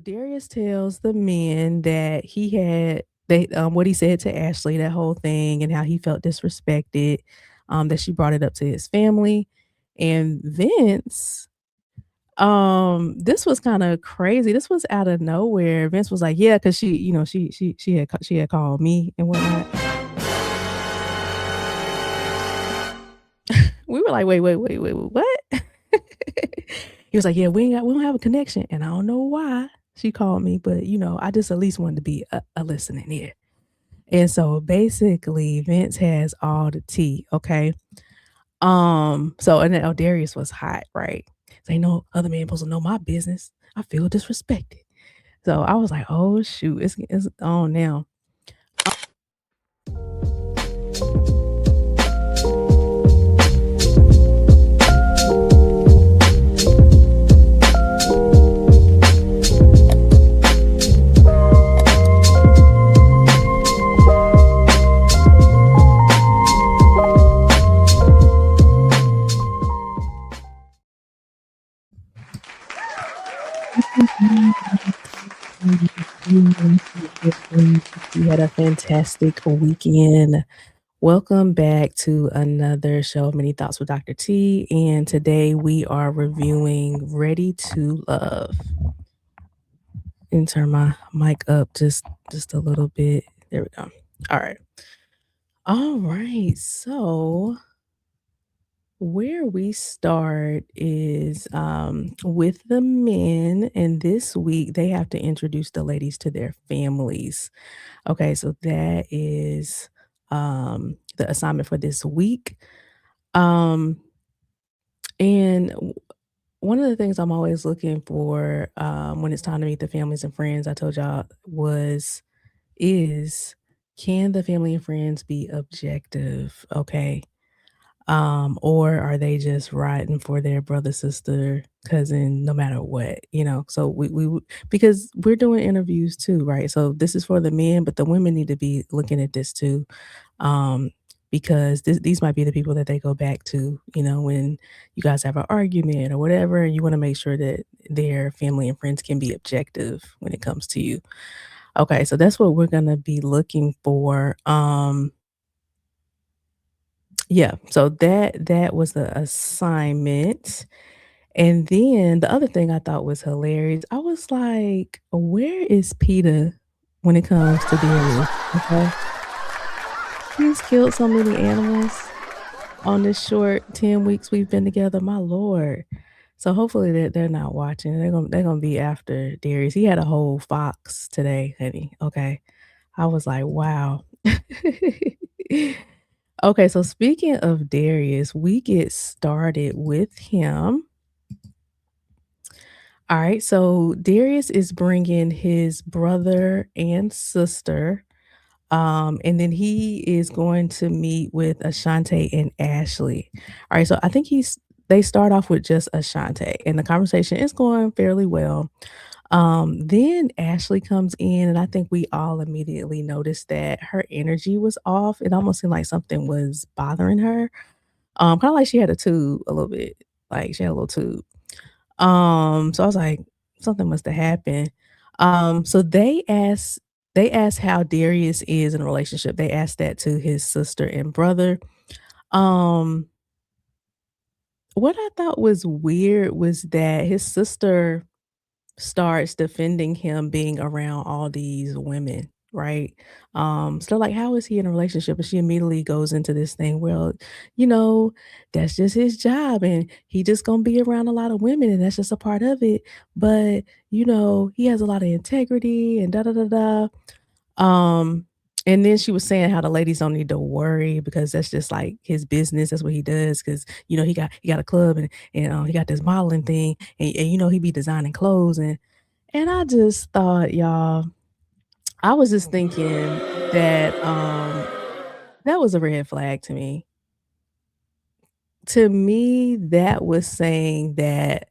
Darius tells the men that he had what he said to Ashley, that whole thing, and how he felt disrespected, that she brought it up to his family. And Vince, this was kinda crazy. This was out of nowhere. Vince was like, "Yeah," because she had called me and whatnot. We were like, "Wait, what?" He was like, "Yeah, we don't have a connection," and I don't know why she called me, but, I just at least wanted to be a listening ear. And so, basically, Vince has all the tea, okay? So and then, Darius was hot, right? Say, "No other man supposed to know my business. I feel disrespected." So, I was like, "Oh, shoot, it's on now." You had a fantastic weekend. Welcome back to another show of Many Thoughts with Dr. T. And today we are reviewing Ready to Love. And turn my mic up just a little bit. There we go. All right. All right. So where we start is with the men, and this week they have to introduce the ladies to their families. Okay, so that is the assignment for this week. Um, and one of the things I'm always looking for when it's time to meet the families and friends, I told y'all is can the family and friends be objective? Okay. Or are they just riding for their brother, sister, cousin, no matter what, So because we're doing interviews too, right? So this is for the men, but the women need to be looking at this too, um, because these might be the people that they go back to, when you guys have an argument or whatever, and you want to make sure that their family and friends can be objective when it comes to you. Okay, so that's what we're gonna be looking for. Yeah, so that was the assignment, and then the other thing I thought was hilarious, I was like, "Where is PETA when it comes to Darius?" Okay? He's killed so many animals on this short 10 weeks we've been together, my lord. So hopefully they're not watching, they're gonna be after Darius. He had a whole fox today, honey, okay? I was like, "Wow." Okay, so speaking of Darius, we get started with him. All right, so Darius is bringing his brother and sister, and then he is going to meet with Ashante and Ashley. All right, so I think they start off with just Ashante, and the conversation is going fairly well. Then Ashley comes in, and I think we all immediately noticed that her energy was off. It almost seemed like something was bothering her. Kinda like she had a tube a little bit, like she had a little tube. So I was like, something must have happened. So they asked how Darius is in a relationship. They asked that to his sister and brother. Um, what I thought was weird was that his sister starts defending him being around all these women, right? So like, how is he in a relationship? And she immediately goes into this thing, well, you know, that's just his job and he just gonna be around a lot of women and that's just a part of it. But, he has a lot of integrity and da da da da. Um, and then she was saying how the ladies don't need to worry because that's just like his business. That's what he does because he got a club and he got this modeling thing and he be designing clothes and I just thought, y'all, I was just thinking that that was a red flag to me. To me, that was saying that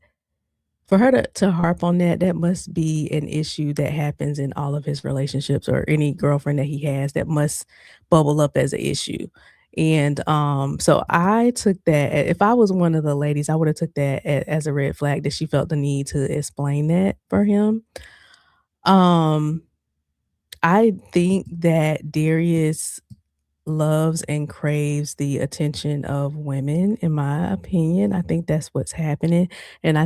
for her to harp on that, that must be an issue that happens in all of his relationships or any girlfriend that he has that must bubble up as an issue. And, so I took that if I was one of the ladies, I would have took that as a red flag that she felt the need to explain that for him. Um, I think that Darius loves and craves the attention of women, in my opinion. I think that's what's happening, and I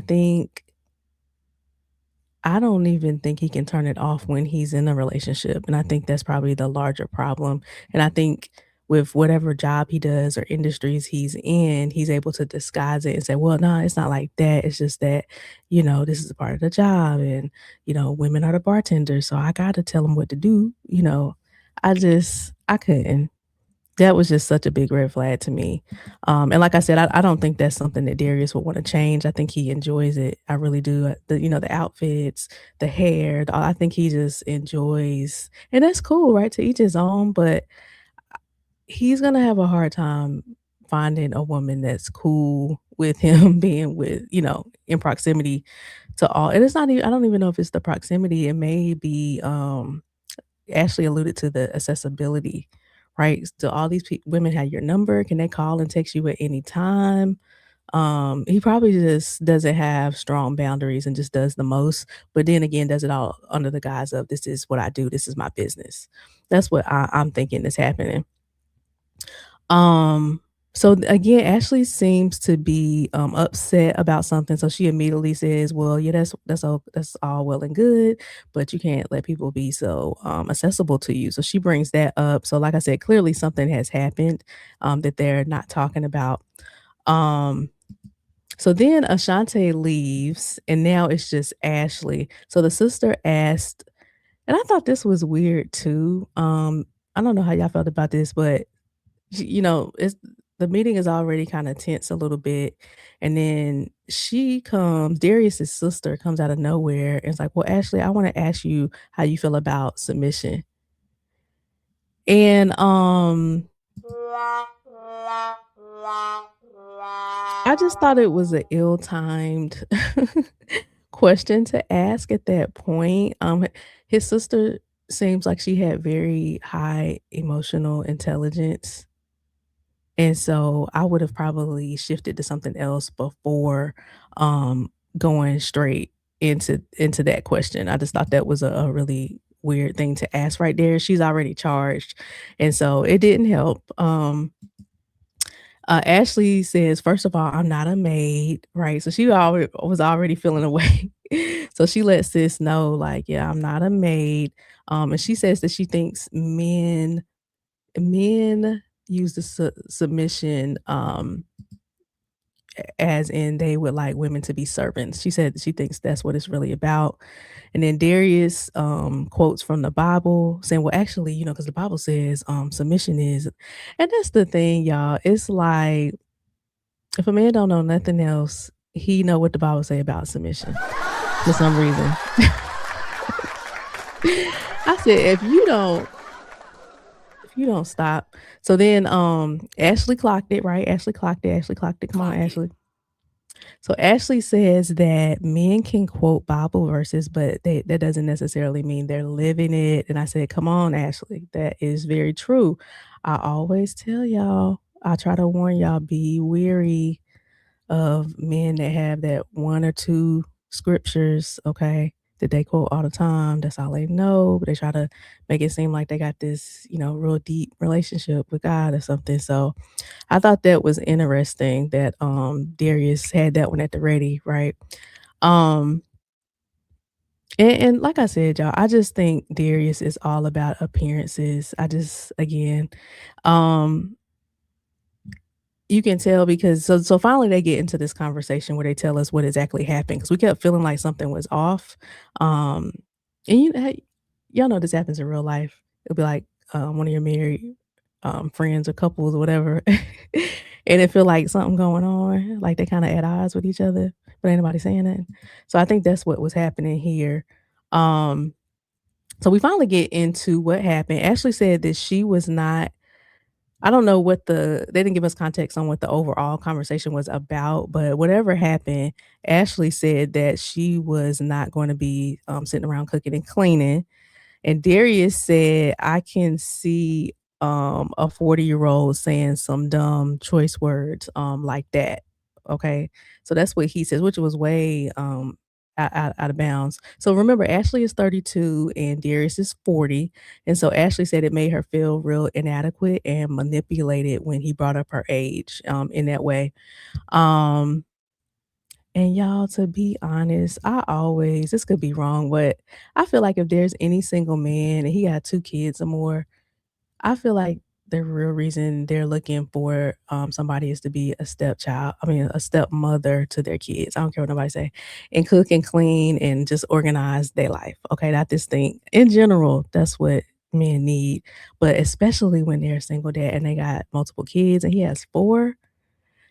don't even think he can turn it off when he's in a relationship, and I think that's probably the larger problem, and I think with whatever job he does or industries he's in, he's able to disguise it and say, "Well, no, it's not like that. It's just that, this is a part of the job, and, women are the bartenders, so I gotta tell them what to do," I couldn't. That was just such a big red flag to me. And like I said, I don't think that's something that Darius would wanna change. I think he enjoys it. I really do. The outfits, the hair, I think he just enjoys, and that's cool, right? To each his own, but he's gonna have a hard time finding a woman that's cool with him being in proximity to all, and it's not even, I don't even know if it's the proximity. It may be, Ashley alluded to the accessibility, right? So all these women have your number. Can they call and text you at any time? He probably just doesn't have strong boundaries and just does the most. But then again, does it all under the guise of this is what I do. This is my business. That's what I'm thinking is happening. Um, again, Ashley seems to be upset about something. So she immediately says, "Well, yeah, that's all well and good, but you can't let people be so accessible to you." So she brings that up. So, like I said, clearly something has happened that they're not talking about. Um, so then Ashante leaves, and now it's just Ashley. So the sister asked, and I thought this was weird too. I don't know how y'all felt about this, but it's the meeting is already kinda tense a little bit, and then Darius's sister comes out of nowhere and is like, "Well, Ashley, I wanna ask you how you feel about submission." And, I just thought it was an ill-timed question to ask at that point. His sister seems like she had very high emotional intelligence. And so I would have probably shifted to something else before, going straight into that question. I just thought that was a really weird thing to ask right there. She's already charged, and so it didn't help. Ashley says, first of all, "I'm not a maid," right? So she already was already feeling away. So she lets sis know, like, "Yeah, I'm not a maid." And she says that she thinks men use the submission, as in they would like women to be servants. She said she thinks that's what it's really about. And then Darius quotes from the Bible saying, well, actually, because the Bible says submission is, and that's the thing, y'all. It's like if a man don't know nothing else, he know what the Bible say about submission for some reason. I said, if you don't stop. So then Ashley clocked it, right? Ashley clocked it. Come on, Ashley. So Ashley says that men can quote Bible verses, but that doesn't necessarily mean they're living it. And I said, "Come on, Ashley, that is very true." I always tell y'all, I try to warn y'all, be weary of men that have that one or two scriptures, okay, that they quote all the time. That's all they know, but they try to make it seem like they got this, real deep relationship with God or something. So I thought that was interesting that Darius had that one at the ready, right? Um and like I said, y'all, I just think Darius is all about appearances. I just again, um you can tell because so finally they get into this conversation where they tell us what exactly happened because we kept feeling like something was off. Um, and y'all know this happens in real life. It'll be like one of your married friends or couples or whatever, and it feel like something going on, like they kind of at odds with each other, but ain't nobody saying it. So I think that's what was happening here. Um, so we finally get into what happened. Ashley said that she was not, I don't know what they didn't give us context on what the overall conversation was about, but whatever happened, Ashley said that she was not going to be sitting around cooking and cleaning. And Darius said, I can see a 40-year-old saying some dumb choice words like that. Okay. So that's what he says, which was way out of bounds. So remember, Ashley is 32 and Darius is 40. And so Ashley said it made her feel real inadequate and manipulated when he brought up her age in that way. Um, and y'all, to be honest, this could be wrong, but I feel like if there's any single man and he got 2 kids or more, I feel like the real reason they're looking for, somebody is to be a stepchild I mean, a stepmother to their kids. I don't care what nobody say, and cook and clean and just organize their life, okay? Not this thing. In general, that's what men need, but especially when they're a single dad and they got multiple kids and he has 4.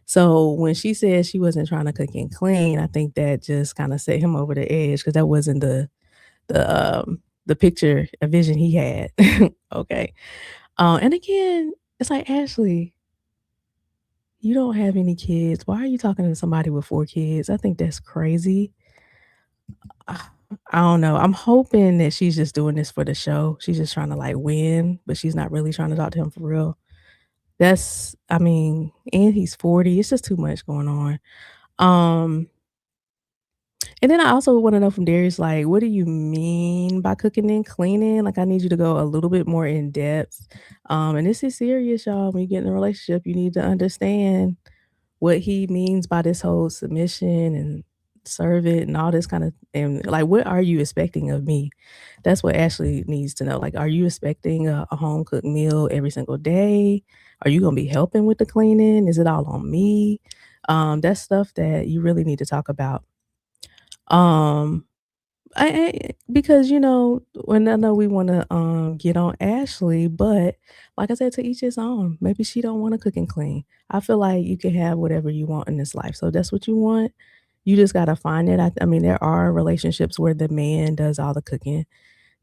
So when she said she wasn't trying to cook and clean, I think that just kinda set him over the edge because that wasn't the picture, a vision he had, okay? And again, it's like, "Ashley, you don't have any kids. Why are you talking to somebody with 4 kids?" I think that's crazy. Ah, I don't know. I'm hoping that she's just doing this for the show. She's just trying to, like, win, but she's not really trying to talk to him for real. I mean, and he's 40. It's just too much going on. Um, and then I also wanna know from Darius, like, what do you mean by cooking and cleaning? Like, I need you to go a little bit more in depth. And this is serious, y'all. When you get in a relationship, you need to understand what he means by this whole submission and serve it and all this kind of and like what are you expecting of me? That's what Ashley needs to know. Like, are you expecting a home cooked meal every single day? Are you gonna be helping with the cleaning? Is it all on me? That's stuff that you really need to talk about. Um because, when I know we wanna, get on Ashley, but like I said, to each his own. Maybe she don't wanna cook and clean. I feel like you can have whatever you want in this life. So if that's what you want, you just gotta find it. I mean, there are relationships where the man does all the cooking.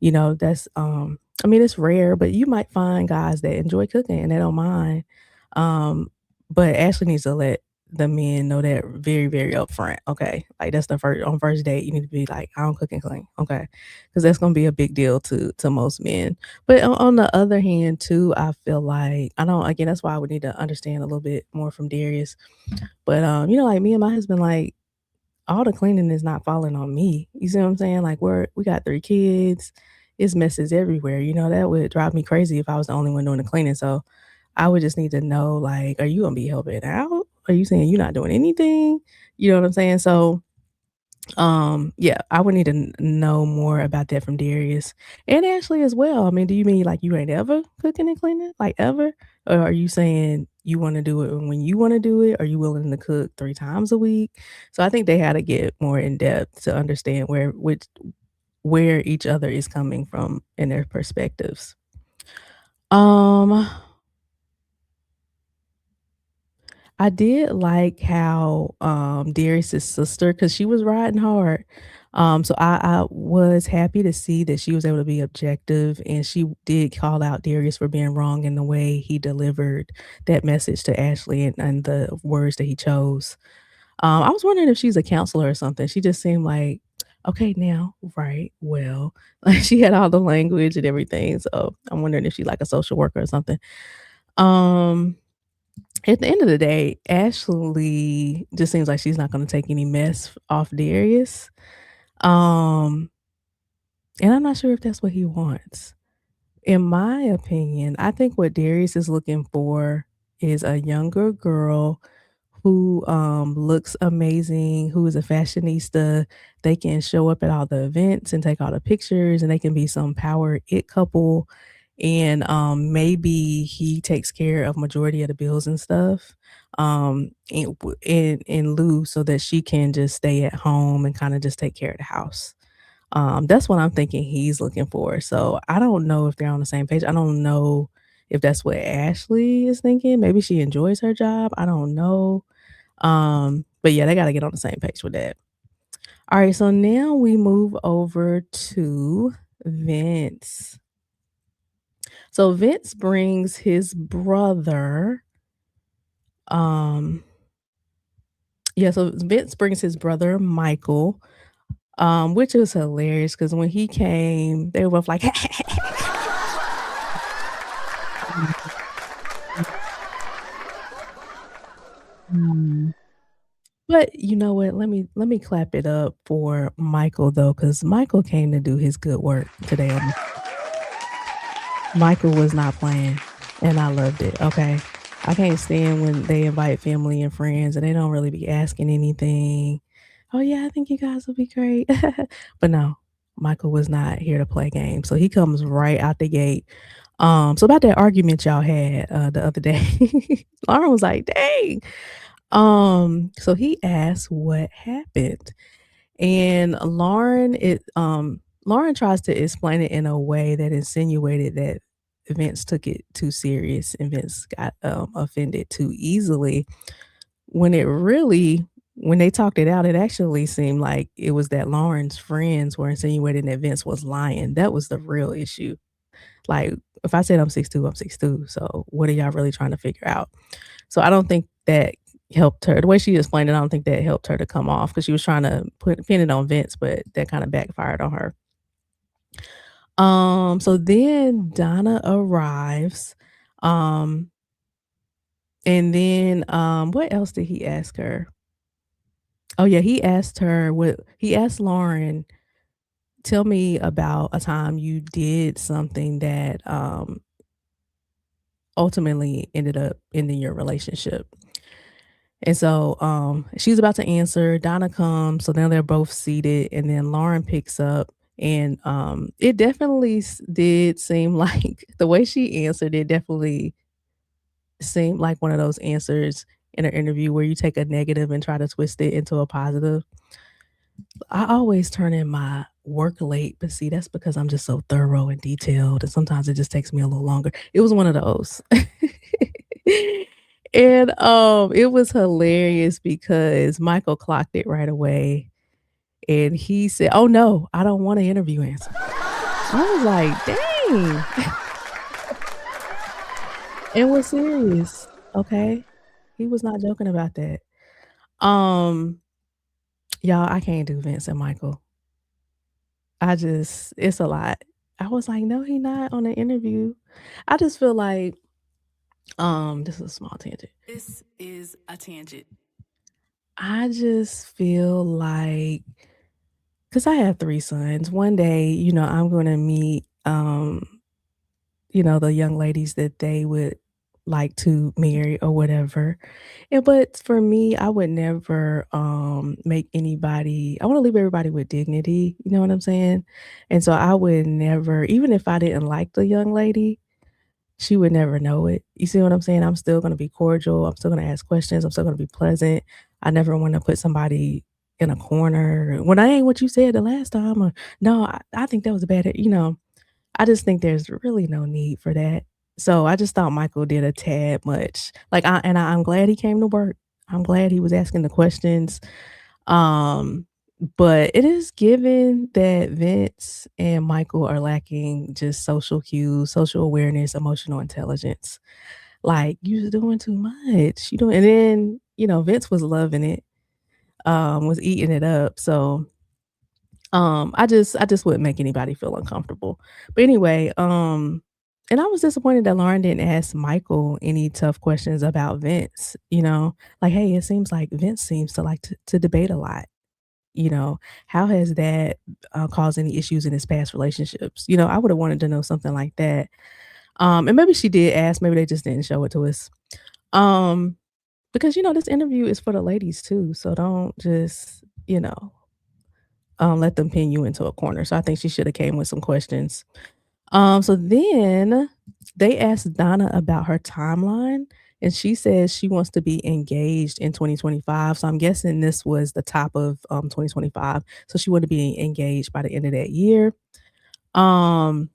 That's, I mean, it's rare, but you might find guys that enjoy cooking and they don't mind. Um, but Ashley needs to let the men know that very, very upfront, okay? Like, that's the first date, you need to be like, "I don't cook and clean," okay? Because that's gonna be a big deal to most men. But on the other hand too, I feel like I don't again, that's why I would need to understand a little bit more from Darius. But, like, me and my husband, like, all the cleaning is not falling on me. You see what I'm saying? Like, we got 3 kids, it's messes everywhere, that would drive me crazy if I was the only one doing the cleaning, so I would just need to know, like, are you gonna be helping out? Are you saying you're not doing anything? You know what I'm saying? So, yeah, I would need to know more about that from Darius and Ashley as well. I mean, do you mean like you ain't ever cooking and cleaning, like ever? Or are you saying you want to do it when you want to do it? Are you willing to cook 3 times a week? So I think they had to get more in depth to understand where each other is coming from in their perspectives. Um, I did like how, Darius's sister, because she was riding hard, so I was happy to see that she was able to be objective, and she did call out Darius for being wrong in the way he delivered that message to Ashley and the words that he chose. I was wondering if she's a counselor or something. She just seemed like, "Okay, now, right, well," like, she had all the language and everything, so I'm wondering if she's like a social worker or something. Um at the end of the day, Ashley just seems like she's not gonna take any mess off Darius, um, and I'm not sure if that's what he wants. In my opinion, I think what Darius is looking for is a younger girl who, looks amazing, who is a fashionista. They can show up at all the events and take all the pictures, and they can be some power it couple, and, maybe he takes care of majority of the bills and stuff, in lieu so that she can just stay at home and kinda just take care of the house. That's what I'm thinking he's looking for. So I don't know if they're on the same page. I don't know if that's what Ashley is thinking. Maybe she enjoys her job. I don't know. But yeah, they gotta get on the same page with that. All right, so now we move over to Vince. So Vince brings his brother. Um, yeah, so Vince brings his brother Michael, which is hilarious because when he came, they were both like, Mm. But you know what? Let me clap it up for Michael though, because Michael came to do his good work today on the Michael was not playing, and I loved it, okay? I can't stand when they invite family and friends and they don't really be asking anything. "Oh, yeah, I think you guys will be great." But no, Michael was not here to play games, so he comes right out the gate. So about that argument y'all had, the other day, Lauren was like, "Dang." So he asked what happened. And Lauren tries to explain it in a way that insinuated that Vince took it too serious and Vince got, offended too easily, when it really when they talked it out, it actually seemed like it was that Lauren's friends were insinuating that Vince was lying. That was the real issue. Like, if I said I'm 6'2", I'm 6'2", so what are y'all really trying to figure out? So I don't think that helped her. The way she explained it, I don't think that helped her to come off because she was trying to pin it on Vince, but that kinda backfired on her. So then Donna arrives, um, and then, what else did he ask her? Oh, yeah, he asked Lauren, "Tell me about a time you did something that, ultimately ended up ending your relationship." And so, she's about to answer, Donna comes, so now they're both seated, and then Lauren picks up, and, it definitely did seem like the way she answered it definitely seemed like one of those answers in an interview where you take a negative and try to twist it into a positive. I always turn in my work late, but see, that's because I'm just so thorough and detailed, and sometimes it just takes me a little longer. It was one of those. And, it was hilarious because Michael clocked it right away, and he said, "Oh, no, I don't want an interview answer." I was like, "Dang." It was serious, okay? He was not joking about that. Um, y'all, I can't do Vince and Michael. It's a lot. I was like, "No, he not on the interview." I just feel like, this is a small tangent. This is a tangent. I just feel like, 'cause I have 3 sons, one day, I'm gonna meet, the young ladies that they would like to marry or whatever. But for me, I would never, make anybody I wanna leave everybody with dignity, you know what I'm saying? And so I would never even if I didn't like the young lady, she would never know it. You see what I'm saying? I'm still gonna be cordial, I'm still gonna ask questions, I'm still gonna be pleasant. I never wanna put somebody in a corner, "Well, that ain't what you said the last time," or, "No, I think that was a bad," I just think there's really no need for that. So I just thought Michael did a tad much. I'm glad he came to work. I'm glad he was asking the questions. Um, but it is given that Vince and Michael are lacking just social cues, social awareness, emotional intelligence. Like, "You're doing too much. You doing," and then, Vince was loving it, was eating it up. So I just wouldn't make anybody feel uncomfortable. But anyway, and I was disappointed that Lauren didn't ask Michael any tough questions about Vince, Like, "Hey, it seems like Vince seems to like to debate a lot, how has that, caused any issues in his past relationships?" I would've wanted to know something like that. And maybe she did ask, maybe they just didn't show it to us. Um, because, this interview is for the ladies too, so don't just, let them pin you into a corner. So I think she should have came with some questions. So then they asked Donna about her timeline, and she says she wants to be engaged in 2025. So I'm guessing this was the top of 2025. So she wanted to be engaged by the end of that year. Um,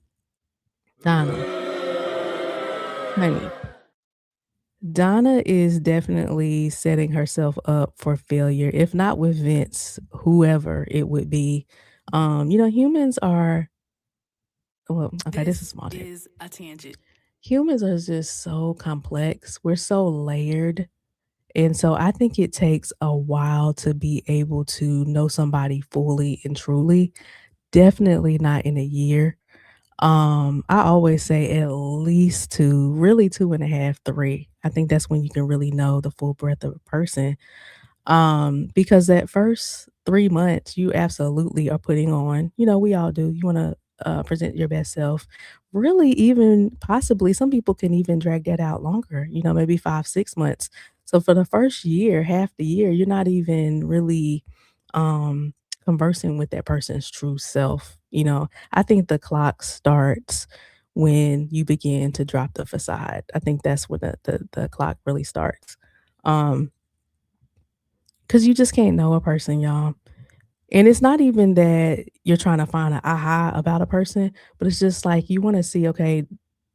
Donna, honey, Donna is definitely setting herself up for failure, if not with Vince, whoever it would be. Humans are well, okay, this is This small tangent. is a tangent. Humans are just so complex. We're so layered. And so I think it takes a while to be able to know somebody fully and truly. Definitely not in a year. I always say at least 2, really 2.5, 3. I think that's when you can really know the full breadth of a person. Because that first 3 months, you absolutely are putting on, we all do. You wanna, present your best self. Really, even possibly, some people can even drag that out longer, maybe 5, 6 months. So for the first year, half the year, you're not even really, um, conversing with that person's true self. I think the clock starts when you begin to drop the facade. I think that's when the clock really starts. Um 'Cause you just can't know a person, y'all. And it's not even that you're trying to find an aha about a person, but it's just like you wanna see, okay,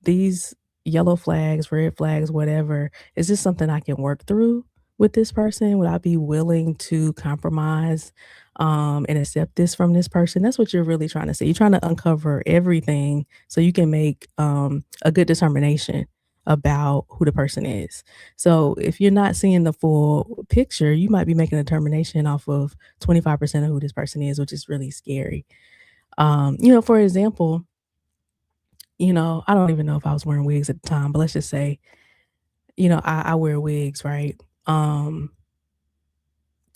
these yellow flags, red flags, whatever, is this something I can work through with this person? Would I be willing to compromise, and accept this from this person? That's what you're really trying to see. You're trying to uncover everything so you can make, a good determination about who the person is. So if you're not seeing the full picture, you might be making a determination off of 25% of who this person is, which is really scary. For example, I don't even know if I was wearing wigs at the time, but let's just say, I wear wigs, right?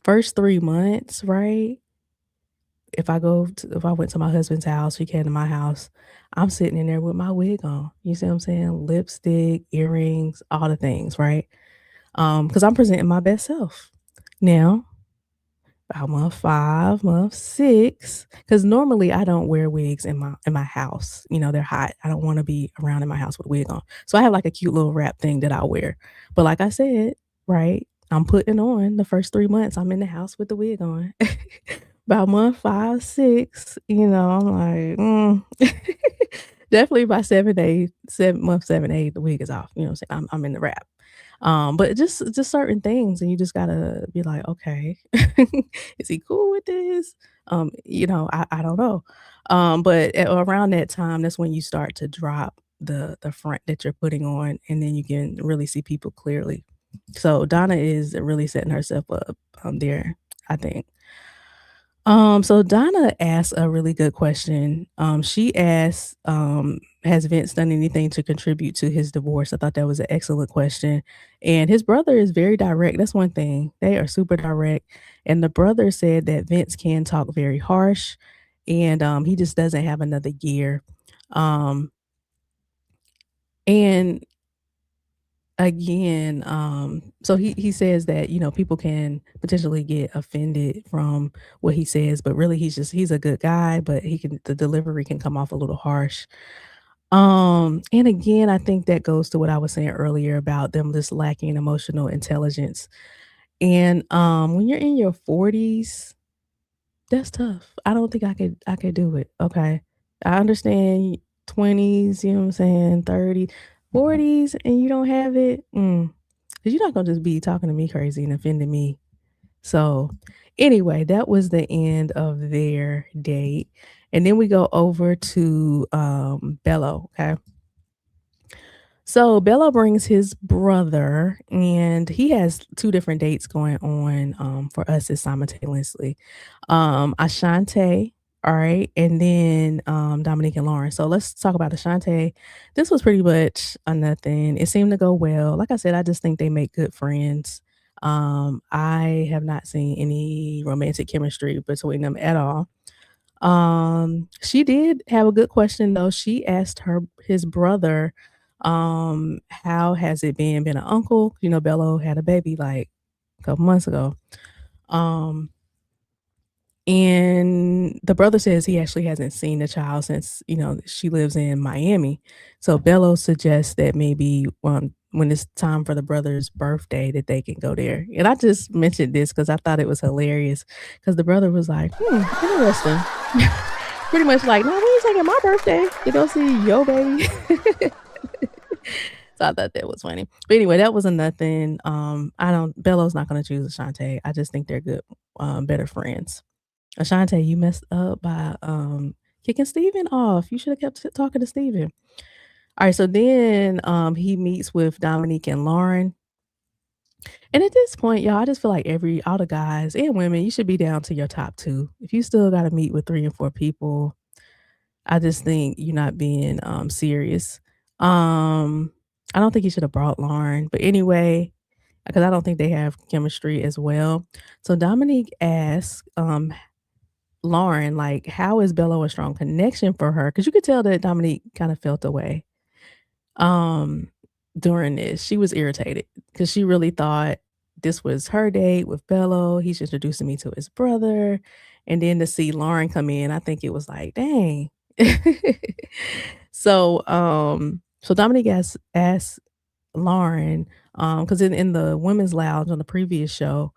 First 3 months, right? If I went to my husband's house, he came to my house, I'm sitting in there with my wig on. You see what I'm saying? Lipstick, earrings, all the things, right? Because I'm presenting my best self. Now, about month 5, month 6, because normally I don't wear wigs in my house, they're hot, I don't wanna be around in my house with a wig on. So I have, like, a cute little wrap thing that I wear. But like I said, right, I'm putting on the first 3 months, I'm in the house with the wig on. About month 5, 6, I'm like, definitely by 7, 8, 7 month 7, 8, the wig is off, you know what I'm saying? I'm in the wrap. But just certain things, and you just gotta be like, "Okay, is he cool with this?" I don't know. But around that time, that's when you start to drop the front that you're putting on, and then you can really see people clearly. So Donna is really setting herself up, there, I think. So Donna asked a really good question. She asked, "Has Vince done anything to contribute to his divorce?" I thought that was an excellent question. And his brother is very direct. That's one thing. They are super direct. And the brother said that Vince can talk very harsh, and he just doesn't have another gear. Um, and Again, so he says that, people can potentially get offended from what he says, but really he's a good guy, but the delivery can come off a little harsh. And again, I think that goes to what I was saying earlier about them just lacking emotional intelligence. And when you're in your 40s, that's tough. I don't think I could do it, okay? I understand 20s, you know what I'm saying, 30, 40s, and you don't have it, 'cause you're not gonna just be talking to me crazy and offending me. So, anyway, that was the end of their date, and then we go over to, Bello, okay? So Bello brings his brother, and he has 2 different dates going on, for us is simultaneously. Ashante, alright, and then, Dominique and Lauren. So let's talk about Ashante. This was pretty much a nothing. It seemed to go well. Like I said, I just think they make good friends. I have not seen any romantic chemistry between them at all. She did have a good question though. She asked his brother, how has it been being an uncle? Bello had a baby like a couple months ago. Um, and the brother says he actually hasn't seen the child since, she lives in Miami. So Bello suggests that maybe when it's time for the brother's birthday that they can go there. And I just mentioned this because I thought it was hilarious because the brother was like, interesting. Pretty much like, no, we ain't taking my birthday to go see your baby. So I thought that was funny. But anyway, that was a nothing. I don't Bello's not gonna choose Ashante. I just think they're good, better friends. Ashante, you messed up by kicking Steven off. You should have kept talking to Steven. All right, so then he meets with Dominique and Lauren. And at this point, y'all, I just feel like all the guys and women, you should be down to your top two. If you still gotta meet with 3 and 4 people, I just think you're not being, serious. I don't think he should have brought Lauren, but anyway, because I don't think they have chemistry as well. So Dominique asked Lauren, like, how is Bello a strong connection for her? Because you could tell that Dominique kind of felt away um, during this. She was irritated because she really thought this was her date with Bello. He's introducing me to his brother. And then to see Lauren come in, I think it was like, dang. So Dominique asked Lauren, because in the women's lounge on the previous show,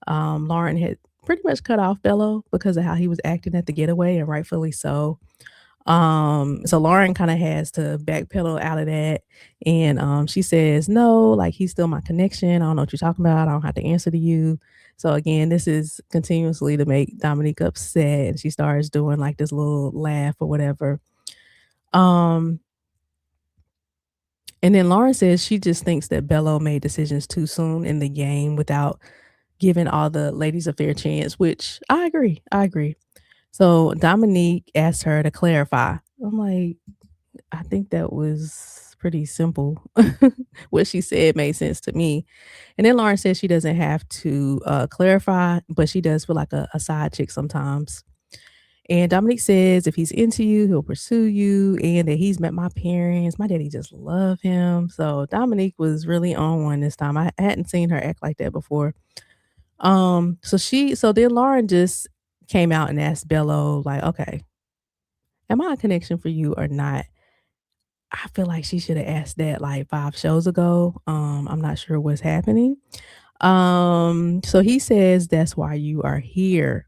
Lauren had pretty much cut off Bello because of how he was acting at the getaway, and rightfully so. So Lauren kinda has to backpedal out of that, and, she says, "No, like, he's still my connection. I don't know what you're talking about. I don't have to answer to you." So again, this is continuously to make Dominique upset, and she starts doing, like, this little laugh or whatever. Um, and then Lauren says she just thinks that Bello made decisions too soon in the game without giving all the ladies a fair chance, which I agree, I agree. So Dominique asked her to clarify. I'm like, I think that was pretty simple. What she said made sense to me. And then Lauren says she doesn't have to clarify, but she does feel like a side chick sometimes. And Dominique says if he's into you, he'll pursue you, and that he's met my parents. My daddy just love him. So Dominique was really on one this time. I hadn't seen her act like that before. So then Lauren just came out and asked Bello, like, okay, am I a connection for you or not? I feel like she should have asked that like 5 shows ago. I'm not sure what's happening. So he says that's why you are here.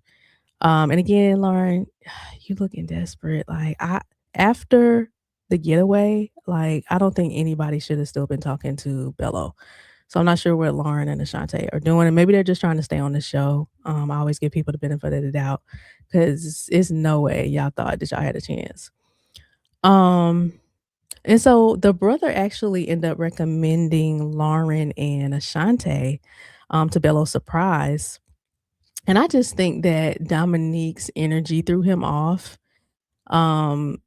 And again, Lauren, you looking desperate. Like I after the getaway, like I don't think anybody should have still been talking to Bello. So I'm not sure what Lauren and Ashante are doing, and maybe they're just trying to stay on the show. I always give people the benefit of the doubt because it's no way y'all thought that y'all had a chance. Um, and so the brother actually ended up recommending Lauren and Ashante to Bello's surprise. And I just think that Dominique's energy threw him off.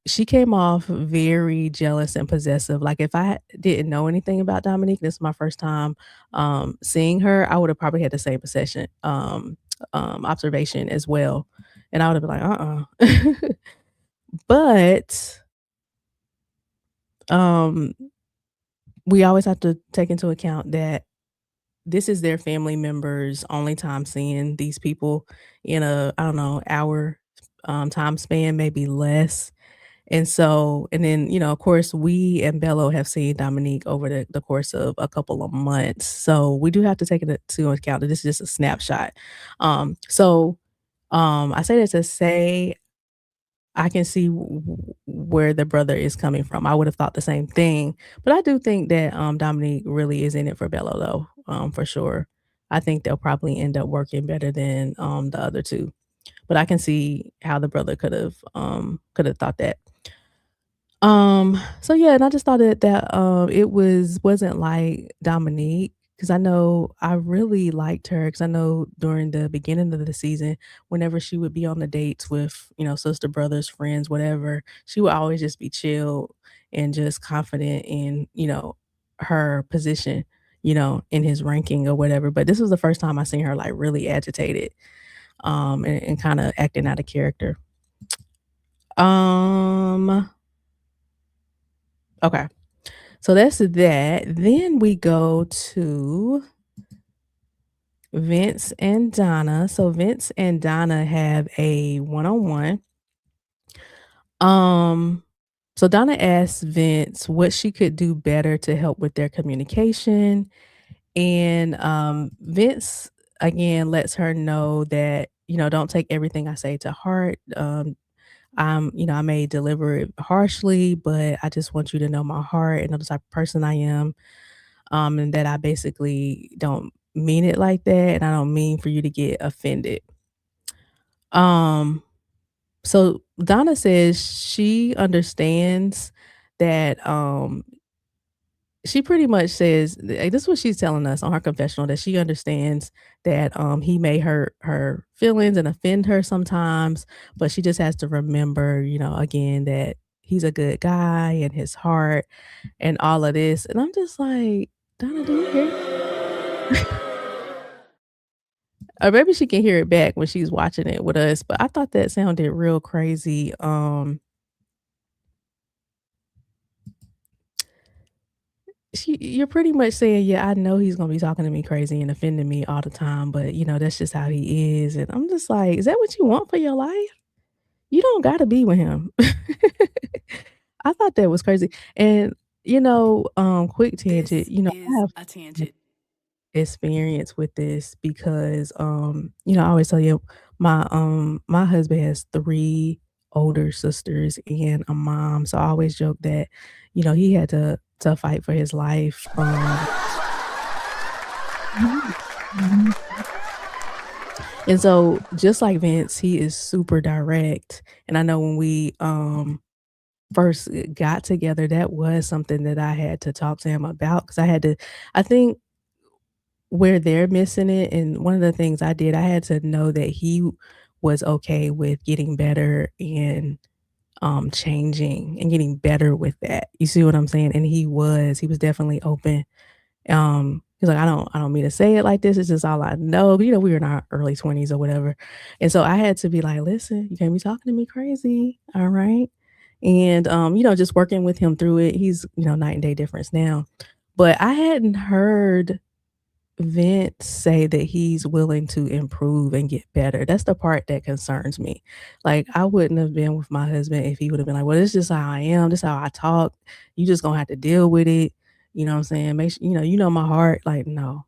She came off very jealous and possessive. Like if didn't know anything about Dominique, this is my first time seeing her, I would have probably had the same observation as well. And I would have been like, but um we always have to take into account that this is their family members' only time seeing these people in a, I don't know, hour, time span, maybe less. And so and then, of course, we and Bello have seen Dominique over the course of a couple of months. So we do have to take it into account that this is just a snapshot. I say that to say I can see where the brother is coming from. I would have thought the same thing, but I do think that, Dominique really is in it for Bello though, for sure. I think they'll probably end up working better than, the other 2, but I can see how the brother could have thought that. So yeah, and I just thought that it wasn't like Dominique, because I know I really liked her, because I know during the beginning of the season, whenever she would be on the dates with, sister, brothers, friends, whatever, she would always just be chill and just confident in, her position, in his ranking or whatever. But this was the first time I seen her like really agitated, and kind of acting out of character. Um, okay. So that's that. Then we go to Vince and Donna. So Vince and Donna have a one-on-one. Um, so Donna asks Vince what she could do better to help with their communication. And Vince again lets her know that, don't take everything I say to heart. I may deliver it harshly, but I just want you to know my heart and know the type of person I am, and that I basically don't mean it like that, and I don't mean for you to get offended. Um, so Donna says she understands that she pretty much says this is what she's telling us on her confessional, that she understands that he may hurt her feelings and offend her sometimes, but she just has to remember, again that he's a good guy and his heart and all of this. And I'm just like, Donna, do you hear? Or maybe she can hear it back when she's watching it with us, but I thought that sounded real crazy. You're pretty much saying, "Yeah, I know he's gonna be talking to me crazy and offending me all the time, but, that's just how he is," and I'm just like, "Is that what you want for your life? You don't gotta be with him." I thought that was crazy, and, quick tangent, This I is have a tangent. experience with this because, I always tell you, my husband has 3 older sisters and a mom, so I always joke that, he had to fight for his life, Mhm. Mhm. And so, just like Vince, he is super direct, and I know when we, first, got together, that was something that I had to talk to him about because I think where they're missing it, and one of the things I did, I had to know that he was okay with getting better and, changing and getting better with that. You see what I'm saying? And he was definitely open. He's like, "I don't mean to say it like this, it's just all I know." We were in our early 20s or whatever. And so I had to be like, "Listen, you can't be talking to me crazy, all right?" And, just working with him through it. He's, night and day difference now. But I hadn't heard Vince say that he's willing to improve and get better. That's the part that concerns me. Like, I wouldn't have been with my husband if he would have been like, "Well, this is just how I am. This is how I talk. You just gonna have to deal with it." You know what I'm saying? Make sure, you know my heart. Like, no.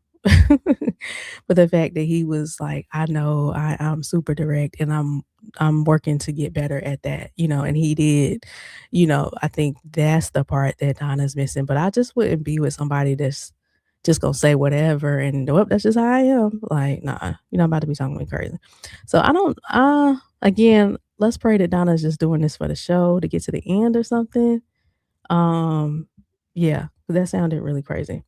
But the fact that he was like, "I know I'm super direct and I'm working to get better at that," and he did. I think that's the part that Donna's missing. But I just wouldn't be with somebody that's just gonna say whatever and, "Well, that's just how I am." Like, nah, you're not about to be talking to me crazy. So I don't again, let's pray that Donna's just doing this for the show to get to the end or something. Um, yeah, that sounded really crazy.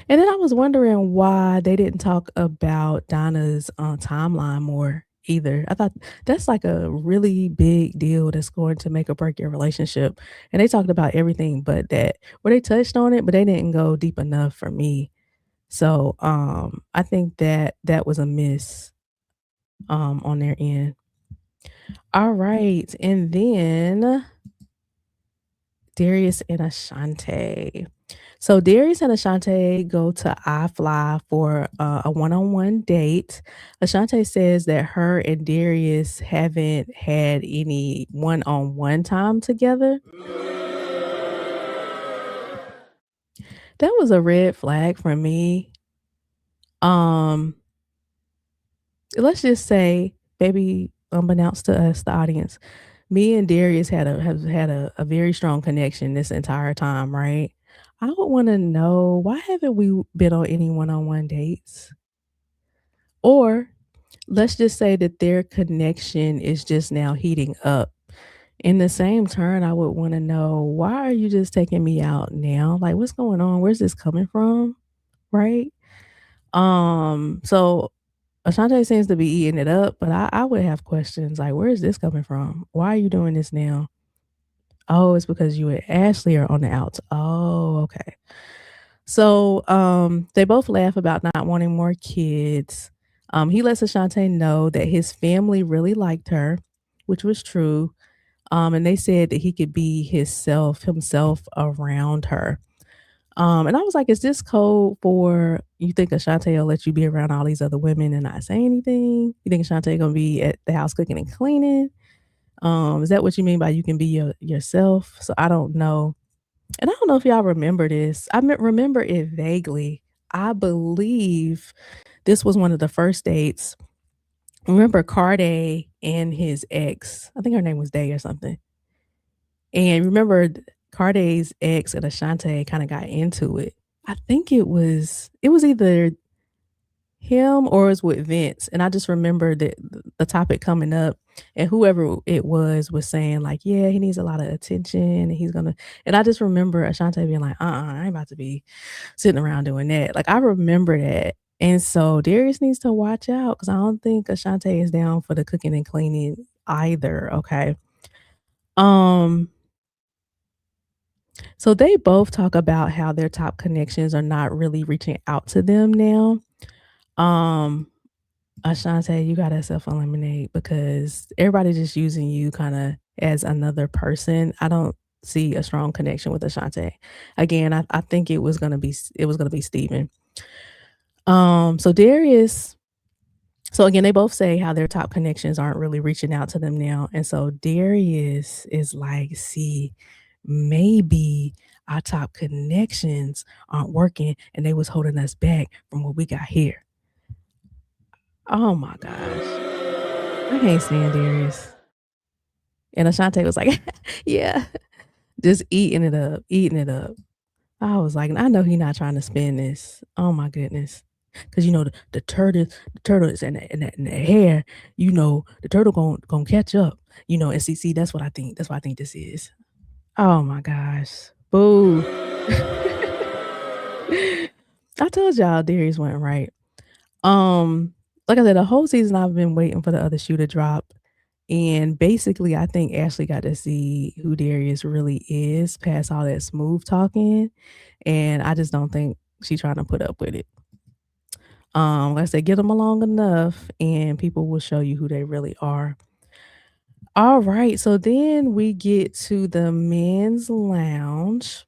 And then I was wondering why they didn't talk about Donna's, timeline more either. I thought that's like a really big deal that's going to make or break your relationship, and they talked about everything but that. Where they touched on it, but they didn't go deep enough for me. So, I think that that was a miss, on their end. Alright, and then Darius and Ashante. So Darius and Ashante go to iFly for, a one-on-one date. Ashante says that her and Darius haven't had any one-on-one time together. That was a red flag for me. Um, let's just say, maybe unbeknownst to us, the audience, me and Darius have had a very strong connection this entire time, right? I would wanna know, why haven't we been on any one-on-one dates? Or let's just say that their connection is just now heating up. In the same turn, I would wanna know, why are you just taking me out now? Like, what's going on? Where's this coming from? Right? So Ashante seems to be eating it up, but I would have questions like, where is this coming from? Why are you doing this now? Oh, it's because you and Ashley are on the outs. Oh, okay. So, they both laugh about not wanting more kids. He lets Ashante know that his family really liked her, which was true. And they said that he could be himself around her. And I was like, is this code for you think Ashante will let you be around all these other women and not say anything? You think Ashante gonna be at the house cooking and cleaning? Is that what you mean by you can be yourself? So I don't know. And I don't know if y'all remember this. Remember it vaguely. I believe this was one of the first dates. Remember Carday and his ex, I think her name was Day or something. And remember Carday's ex and Ashante kinda got into it. I think it was either him or it was with Vince, and I just remember the topic coming up, and whoever it was saying like, "Yeah, he needs a lot of attention, and he's gonna," and I just remember Ashante being like, I ain't about to be sitting around doing that." Like, I remember that, and so Darius needs to watch out because I don't think Ashante is down for the cooking and cleaning either, okay? Um So they both talk about how their top connections are not really reaching out to them now. Um, Ashante, you gotta self-eliminate because everybody's just using you kinda as another person. I don't see a strong connection with Ashante. Again, I think it was gonna be Steven. So Darius so again, they both say how their top connections aren't really reaching out to them now. And so Darius is like, see, maybe our top connections aren't working and they was holding us back from what we got here. Oh my gosh. I can't stand Darius. And Ashante was like, yeah, just eating it up, eating it up. I was like, I know he not trying to spin this. Oh my goodness. Cause you know the turtles and the hair, you know, the turtle gon' catch up, you know, and see that's what I think. That's what I think this is. Oh my gosh. Boo. I told y'all Darius went right. Like I said, the whole season I've been waiting for the other shoe to drop. And basically, I think Ashley got to see who Darius really is past all that smooth talking. And I just don't think she's trying to put up with it. Like I said, get them along enough and people will show you who they really are. All right. So then we get to the men's lounge.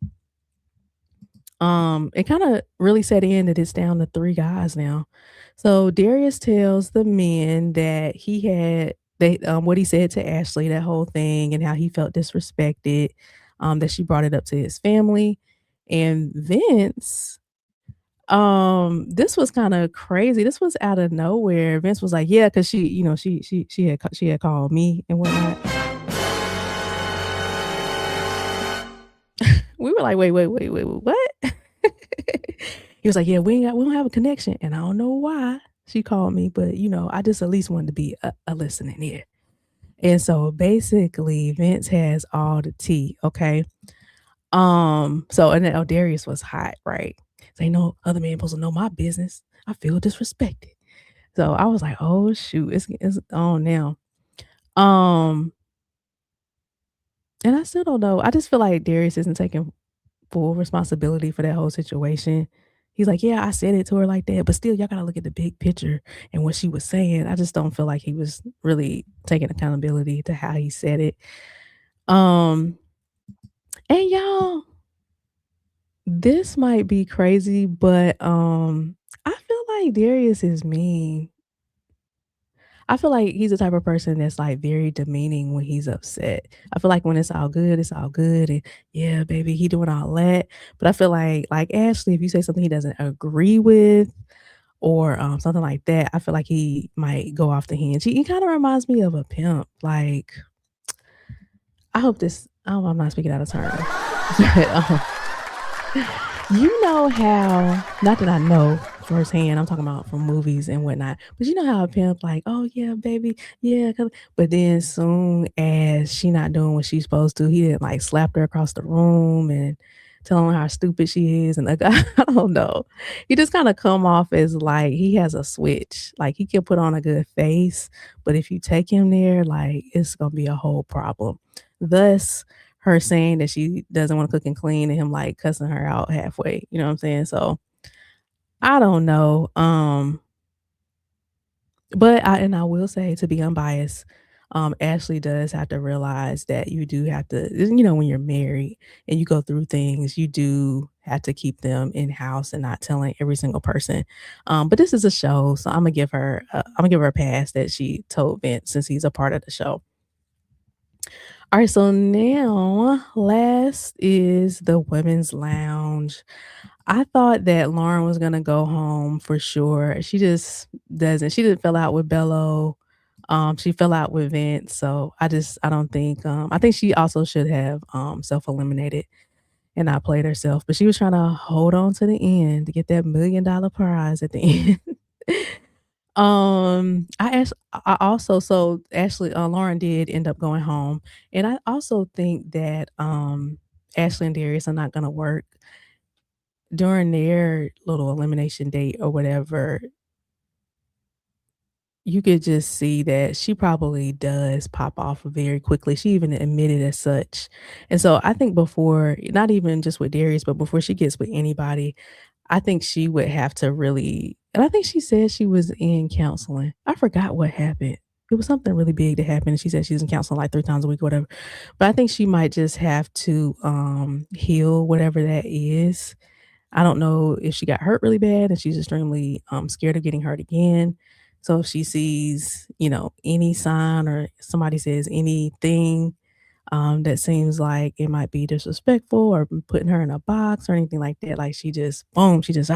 It kind of really set in that it's down to three guys now. So Darius tells the men that he had they what he said to Ashley, that whole thing, and how he felt disrespected, that she brought it up to his family. And Vince, this was kind of crazy. This was out of nowhere. Vince was like, "Yeah," because she, you know, she had called me and whatnot. We were like, wait, what?" He was like, "Yeah, we don't have a connection," and I don't know why she called me, but, you know, I just at least wanted to be a listening ear. And so, basically, Vince has all the tea, okay? So and then, oh, Darius was hot, right? Say, "No other man supposed to know my business. I feel disrespected." So, I was like, "Oh, shoot, it's on now." Um, and I still don't know. I just feel like Darius isn't taking full responsibility for that whole situation. He's like, "Yeah, I said it to her like that, but still, y'all gotta look at the big picture and what she was saying." I just don't feel like he was really taking accountability to how he said it. Um, and y'all, this might be crazy, but I feel like Darius is mean. I feel like he's the type of person that's, like, very demeaning when he's upset. I feel like when it's all good, and, "Yeah, baby," he doing all that, but I feel like Ashley, if you say something he doesn't agree with or, something like that, I feel like he might go off the hinge. He kinda reminds me of a pimp, like, I hope this I hope I'm not speaking out of turn, but, you know how not that I know firsthand, I'm talking about from movies and whatnot, but you know how a pimp like, "Oh, yeah, baby, yeah, come" but then soon as she not doing what she's supposed to, he didn't, like, slap her across the room and telling her how stupid she is, and, like, I don't know. He just kinda come off as, like, he has a switch. Like, he can put on a good face, but if you take him there, like, it's gonna be a whole problem. Thus, her saying that she doesn't wanna cook and clean and him, like, cussing her out halfway, you know what I'm saying? So, I don't know, but I will say to be unbiased, Ashley does have to realize that you do have to you know, when you're married and you go through things, you do have to keep them in-house and not telling every single person. But this is a show, so Imma give her a pass that she told Vince since he's a part of the show. Alright, so now last is the women's lounge. I thought that Lauren was gonna go home for sure. She just doesn't. She didn't fell out with Bello. She fell out with Vince. So I don't think I think she also should have self-eliminated and not played herself. But she was trying to hold on to the end to get that $1,000,000 prize at the end. I also so Ashley Lauren did end up going home, and I also think that, Ashley and Darius are not gonna work during their little elimination date or whatever. you could just see that she probably does pop off very quickly. She even admitted as such. And so I think before, not even just with Darius, but before she gets with anybody, I think she would have to really, and I think she said she was in counseling. I forgot what happened. It was something really big that happened. And she said she's in counseling like 3 times a week, or whatever. But I think she might just have to heal whatever that is. I don't know if she got hurt really bad and she's extremely scared of getting hurt again. So if she sees, any sign or somebody says anything that seems like it might be disrespectful or putting her in a box or anything like that, like she just boom, she just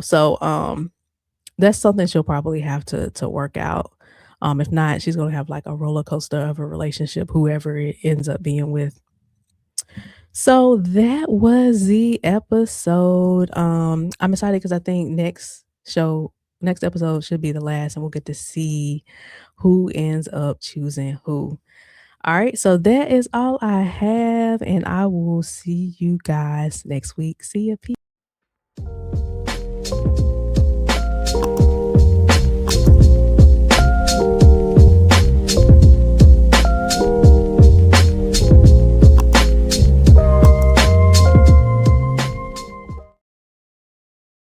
so that's something she'll probably have to work out. If not, she's gonna have like a roller coaster of a relationship, whoever it ends up being with. So that was the episode. I'm excited because I think next episode should be the last, and we'll get to see who ends up choosing who. All right, so that is all I have, and I will see you guys next week. See ya. Peace.